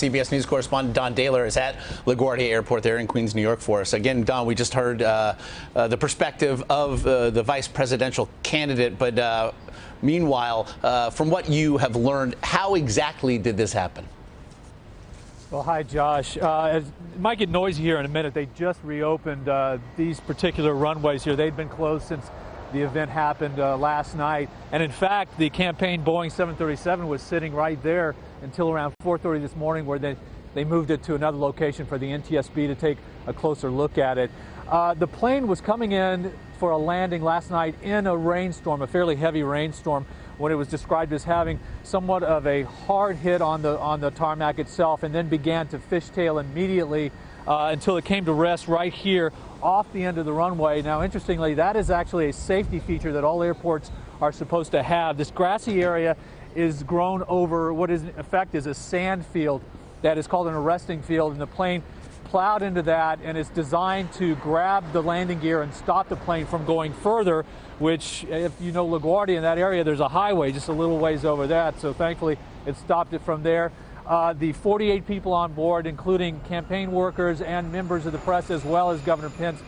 CBS News correspondent Don Dahler is at LaGuardia Airport there in Queens, New York for us. Again, Don, we just heard the perspective of the vice presidential candidate, but meanwhile, from what you have learned, how exactly did this happen? Well, hi, Josh. It might get noisy here in a minute. They just reopened these particular runways here. They'd been closed since the event happened last night. And in fact, the campaign Boeing 737 was sitting right there until around 4:30 this morning, where they moved it to another location for the NTSB to take a closer look at it. The plane was coming in for a landing last night in a rainstorm, a fairly heavy rainstorm, when it was described as having somewhat of a hard hit on the tarmac itself, and then began to fishtail immediately until it came to rest right here off the end of the runway. Now, interestingly, that is actually a safety feature that all airports are supposed to have. This grassy area is grown over what is in effect is a sand field that is called an arresting field, and the plane plowed into that, and it's designed to grab the landing gear and stop the plane from going further, which, if you know LaGuardia, in that area, there's a highway just a little ways over that, so thankfully it stopped it from there. The 48 people on board, including campaign workers and members of the press, as well as Governor Pence,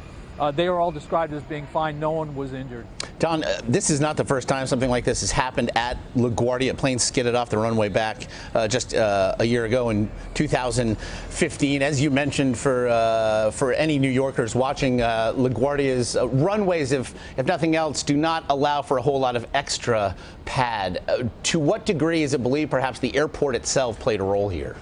they are all described as being fine. No one was injured. Don, this is not the first time something like this has happened at LaGuardia. A plane skidded off the runway back just a year ago in 2015. As you mentioned, for any New Yorkers watching, LaGuardia's runways, if nothing else, do not allow for a whole lot of extra pad. To what degree is it believed perhaps the airport itself played a role here?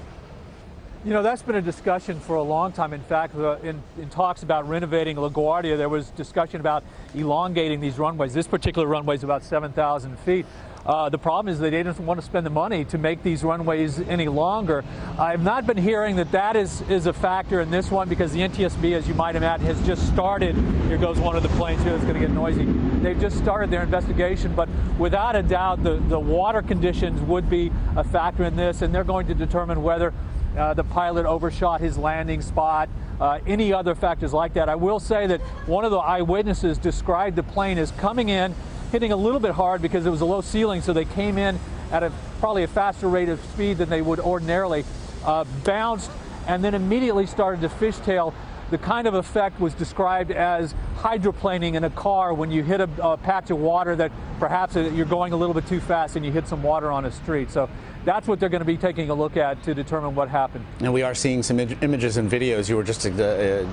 You know, that's been a discussion for a long time. In fact, in talks about renovating LaGuardia, there was discussion about elongating these runways. This particular runway is about 7,000 feet. The problem is that they didn't want to spend the money to make these runways any longer. I've not been hearing that is a factor in this one, because the NTSB, as you might imagine, has just started. Here goes one of the planes here that's going to get noisy. They've just started their investigation, but without a doubt, the water conditions would be a factor in this, and they're going to determine whether the pilot overshot his landing spot, any other factors like that. I will say that one of the eyewitnesses described the plane as coming in, hitting a little bit hard because it was a low ceiling, so they came in at probably a faster rate of speed than they would ordinarily, bounced, and then immediately started to fishtail. The kind of effect was described as hydroplaning in a car when you hit a patch of water that perhaps you're going a little bit too fast and you hit some water on a street. So that's what they're going to be taking a look at to determine what happened. And we are seeing some images and videos. You were just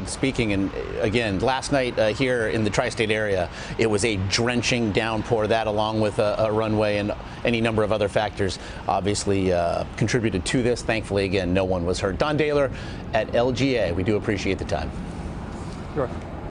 speaking, and again, last night here in the tri-state area, it was a drenching downpour. That, along with a runway and any number of other factors, obviously contributed to this. Thankfully, again, no one was hurt. Don Dahler at LGA, we do appreciate the time. Sure.